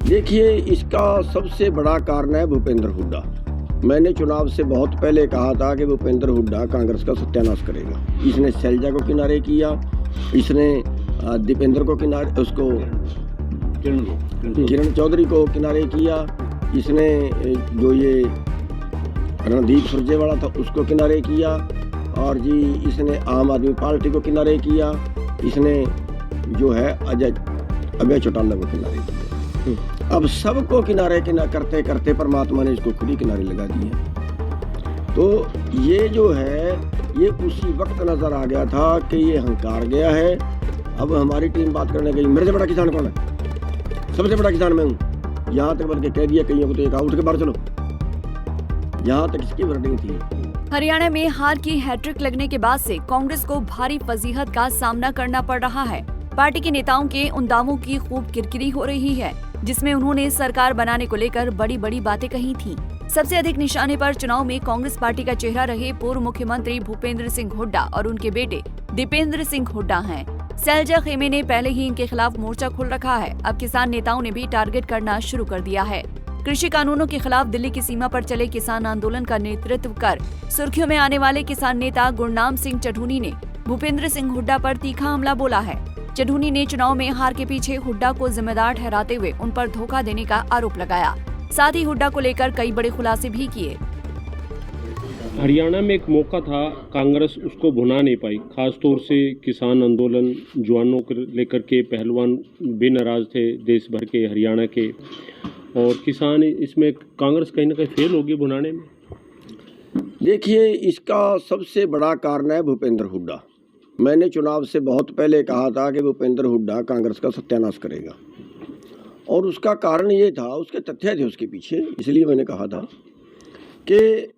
देखिए, इसका सबसे बड़ा कारण है भूपेंद्र हुड्डा। मैंने चुनाव से बहुत पहले कहा था कि भूपेंद्र हुड्डा कांग्रेस का सत्यानाश करेगा। इसने शैलजा को किनारे किया, इसने दीपेंद्र को किनारे, उसको किरण चौधरी को किनारे किया, इसने जो ये रणदीप सुरजेवाला था उसको किनारे किया, और जी इसने आम आदमी पार्टी को किनारे किया, इसने जो है अजय चौटाला को किनारे किया। अब सबको किनारे करते करते परमात्मा ने इसको खुद ही किनारे लगा दिए। तो ये जो है ये उसी वक्त नजर आ गया था कि ये हंकार गया है। अब हमारी टीम बात करने गई, मेरे से बड़ा किसान कौन है? सबसे बड़ा किसान मैं हूँ। यहाँ तक बल्कि कह दिया कईयों को तो एक उठ के बाहर चलो। यहाँ तक इसकी वर्डिंग थी। हरियाणा में हार की हैट्रिक लगने के बाद से कांग्रेस को भारी फजीहत का सामना करना पड़ रहा है। पार्टी के नेताओं के उन दावों की खूब किरकिरी हो रही है जिसमें उन्होंने सरकार बनाने को लेकर बड़ी बड़ी बातें कही थी। सबसे अधिक निशाने पर चुनाव में कांग्रेस पार्टी का चेहरा रहे पूर्व मुख्यमंत्री भूपेंद्र सिंह हुड्डा और उनके बेटे दीपेंद्र सिंह हुड्डा हैं। शैलजा खेमे ने पहले ही इनके खिलाफ मोर्चा खोल रखा है। अब किसान नेताओं ने भी टारगेट करना शुरू कर दिया है। कृषि कानूनों के खिलाफ दिल्ली की सीमा पर चले किसान आंदोलन का नेतृत्व कर सुर्खियों में आने वाले किसान नेता गुरनाम सिंह चढ़ूनी ने भूपेंद्र सिंह हुड्डा पर तीखा हमला बोला है। चढ़ूनी ने चुनाव में हार के पीछे हुड्डा को जिम्मेदार ठहराते हुए उन पर धोखा देने का आरोप लगाया। साथ ही हुड्डा को लेकर कई बड़े खुलासे भी किए। हरियाणा में एक मौका था, कांग्रेस उसको भुना नहीं पाई। खास तौर से किसान आंदोलन, जवानों को लेकर के पहलवान बेनाराज थे देश भर के, हरियाणा के, और किसान इसमें कांग्रेस कहीं ना कहीं फेल होगी भुनाने में। देखिए, इसका सबसे बड़ा कारण है भूपेंद्र हुड्डा। मैंने चुनाव से बहुत पहले कहा था कि भूपेंद्र हुड्डा कांग्रेस का सत्यानाश करेगा, और उसका कारण ये था, उसके तथ्य थे उसके पीछे। इसलिए मैंने कहा था कि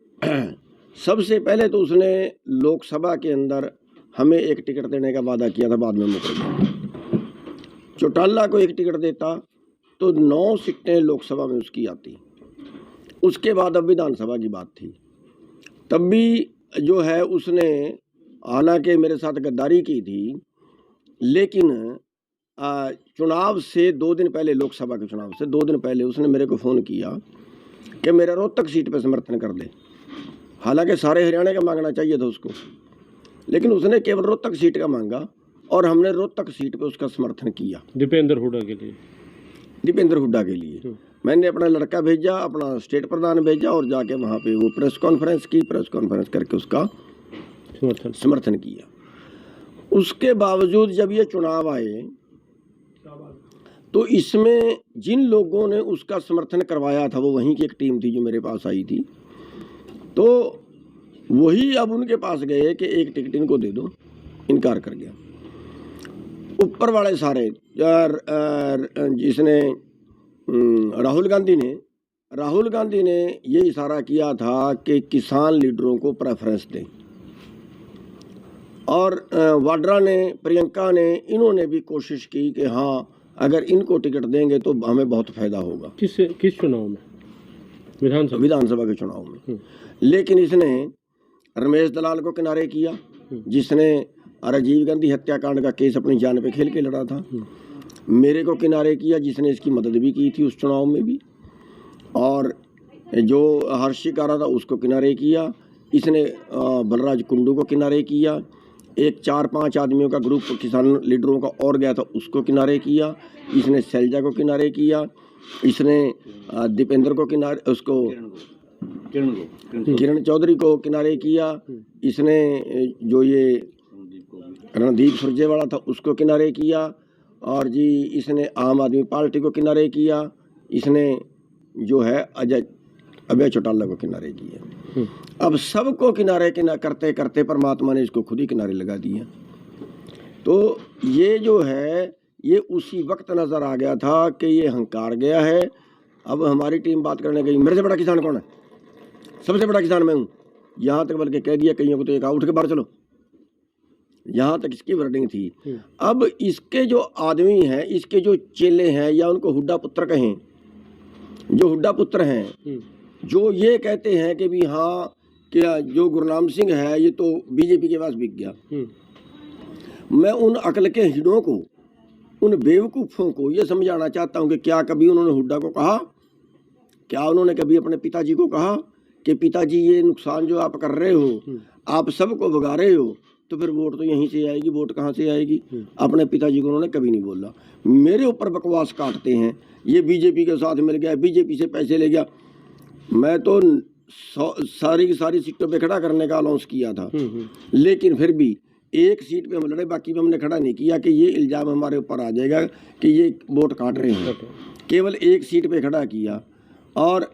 सबसे पहले तो उसने लोकसभा के अंदर हमें एक टिकट देने का वादा किया था, बाद में मुकर गया। चौटाला को एक टिकट देता तो 9 सीटें लोकसभा में उसकी आती। उसके बाद अब विधानसभा की बात थी, तब भी जो है उसने हालांकि मेरे साथ गद्दारी की थी, लेकिन चुनाव से 2 दिन पहले, लोकसभा के चुनाव से 2 दिन पहले उसने मेरे को फ़ोन किया कि मेरा रोहतक सीट पे समर्थन कर दे। हालांकि सारे हरियाणा का मांगना चाहिए था उसको, लेकिन उसने केवल रोहतक सीट का मांगा और हमने रोहतक सीट पे उसका समर्थन किया। दीपेंद्र हुड्डा के लिए मैंने अपना लड़का भेजा, अपना स्टेट प्रधान भेजा, और जाके वहाँ पे वो प्रेस कॉन्फ्रेंस करके उसका समर्थन किया। उसके बावजूद जब ये चुनाव आए तो इसमें जिन लोगों ने उसका समर्थन करवाया था वो वहीं की एक टीम थी जो मेरे पास आई थी, तो वही अब उनके पास गए कि एक टिकट इनको दे दो, इनकार कर गया। ऊपर वाले सारे जिसने राहुल गांधी ने ये इशारा किया था कि किसान लीडरों को प्रेफरेंस दें, और वाड्रा ने, प्रियंका ने, इन्होंने भी कोशिश की कि हाँ अगर इनको टिकट देंगे तो हमें बहुत फायदा होगा। किस चुनाव में? विधानसभा के चुनाव में। लेकिन इसने रमेश दलाल को किनारे किया, जिसने राजीव गांधी हत्याकांड का केस अपनी जान पे खेल के लड़ा था। मेरे को किनारे किया, जिसने इसकी मदद भी की थी उस चुनाव में भी, और जो हर्षिक आ रहा था उसको किनारे किया। इसने बलराज कुंडू को किनारे किया। एक 4-5 आदमियों का ग्रुप किसान लीडरों का और गया था, उसको किनारे किया। इसने शैलजा को किनारे किया। इसने दीपेंद्र को किनारे, उसको किरण चौधरी को किनारे किया। इसने जो ये रणदीप सुरजेवाला था उसको किनारे किया, और जी इसने आम आदमी पार्टी को किनारे किया। इसने जो है अजय चौटाला को किनारे किया। अब सबको किनारे करते करते परमात्मा ने इसको खुद ही किनारे लगा दिया। तो ये जो है ये उसी वक्त नजर आ गया था कि ये हंकार गया है। अब हमारी टीम बात करने गई, मेरे से बड़ा किसान कौन है? सबसे बड़ा किसान मैं हूँ। यहाँ तक बल्कि कह दिया कईयों को तो एक उठ के बाहर चलो। यहाँ तक इसकी वर्डिंग थी। अब इसके जो आदमी हैं, इसके जो चेले हैं, या उनको हुड्डा पुत्र कहें, जो हुड्डा पुत्र हैं, जो ये कहते हैं कि भी हाँ क्या जो गुरनाम सिंह है ये तो बीजेपी के पास बिक गया। मैं उन अकल के हिडों को उन बेवकूफ़ों को ये समझाना चाहता हूँ कि क्या कभी उन्होंने हुड्डा को कहा, क्या उन्होंने कभी अपने पिताजी को कहा कि पिताजी ये नुकसान जो आप कर रहे हो, आप सबको भगा रहे हो, तो फिर वोट तो यहीं से आएगी, वोट कहाँ से आएगी? अपने पिताजी को उन्होंने कभी नहीं बोला। मेरे ऊपर बकवास काटते हैं, ये बीजेपी के साथ मिल गया, बीजेपी से पैसे ले गया। मैं तो सारी की सारी सीटों पे खड़ा करने का अनाउंस किया था, लेकिन फिर भी एक सीट पे हम लड़े, बाकी पे हमने खड़ा नहीं किया कि ये इल्ज़ाम हमारे ऊपर आ जाएगा कि ये वोट काट रहे हैं। केवल एक सीट पे खड़ा किया, और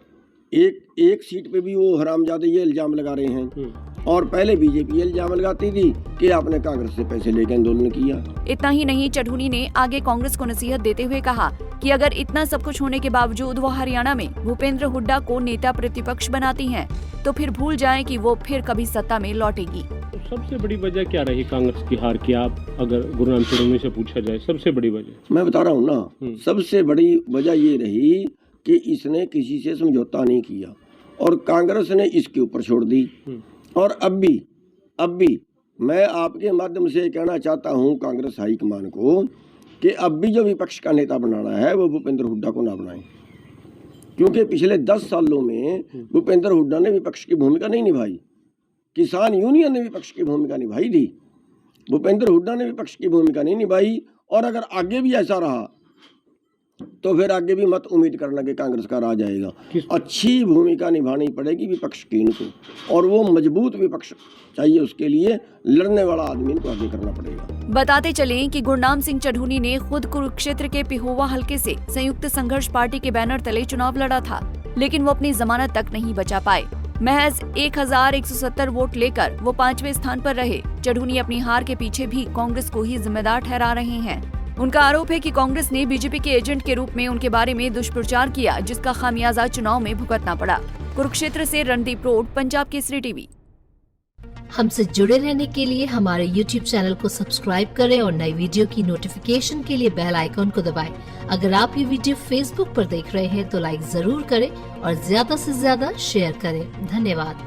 एक सीट पे भी वो हरामजादे ये इल्ज़ाम लगा रहे हैं, और पहले बीजेपी ये इल्ज़ाम लगाती थी कि आपने कांग्रेस से पैसे लेकर आंदोलन किया। इतना ही नहीं, चढ़ूनी ने आगे कांग्रेस को नसीहत देते हुए कहा कि अगर इतना सब कुछ होने के बावजूद वो हरियाणा में भूपेंद्र हुड्डा को नेता प्रतिपक्ष बनाती हैं, तो फिर भूल जाएं कि वो फिर कभी सत्ता में लौटेगी। तो सबसे बड़ी वजह क्या रही कांग्रेस की हार की? आप अगर गुरुनाम चढ़ूनी से पूछा जाए सबसे बड़ी वजह? मैं बता रहा हूँ ना, सबसे बड़ी वजह ये रही कि इसने किसी से समझौता नहीं किया और कांग्रेस ने इसके ऊपर छोड़ दी। और अब भी मैं आपके माध्यम से कहना चाहता हूं कांग्रेस हाईकमान को कि अब भी जो विपक्ष का नेता बनाना है वो भूपेंद्र हुड्डा को ना बनाएं, क्योंकि पिछले 10 सालों में भूपेंद्र हुड्डा ने विपक्ष की भूमिका नहीं निभाई। किसान यूनियन ने विपक्ष की भूमिका निभाई थी, भूपेंद्र हुड्डा ने विपक्ष की भूमिका नहीं निभाई। और अगर आगे भी ऐसा रहा तो फिर आगे भी मत उम्मीद करना कि कांग्रेस का राज आएगा। अच्छी भूमिका निभानी पड़ेगी विपक्ष की इनको, और वो मजबूत विपक्ष चाहिए, उसके लिए लड़ने वाला आदमी इनको आगे करना पड़ेगा। बताते चलें कि गुरनाम सिंह चढ़ूनी ने खुद कुरुक्षेत्र के पिहोवा हलके से संयुक्त संघर्ष पार्टी के बैनर तले चुनाव लड़ा था, लेकिन वो अपनी जमानत तक नहीं बचा पाए। महज 1170 वोट लेकर वो 5वें स्थान पर रहे। चढ़ूनी अपनी हार के पीछे भी कांग्रेस को ही जिम्मेदार ठहरा रहे हैं। उनका आरोप है कि कांग्रेस ने बीजेपी के एजेंट के रूप में उनके बारे में दुष्प्रचार किया, जिसका खामियाजा चुनाव में भुगतना पड़ा। कुरुक्षेत्र से रणदीप रोड, पंजाब केसरी टीवी। हमसे जुड़े रहने के लिए हमारे YouTube चैनल को सब्सक्राइब करें और नई वीडियो की नोटिफिकेशन के लिए बेल आइकॉन को दबाएं। अगर आप ये वीडियो Facebook पर देख रहे हैं तो लाइक जरूर करें और ज्यादा से ज्यादा शेयर करें। धन्यवाद।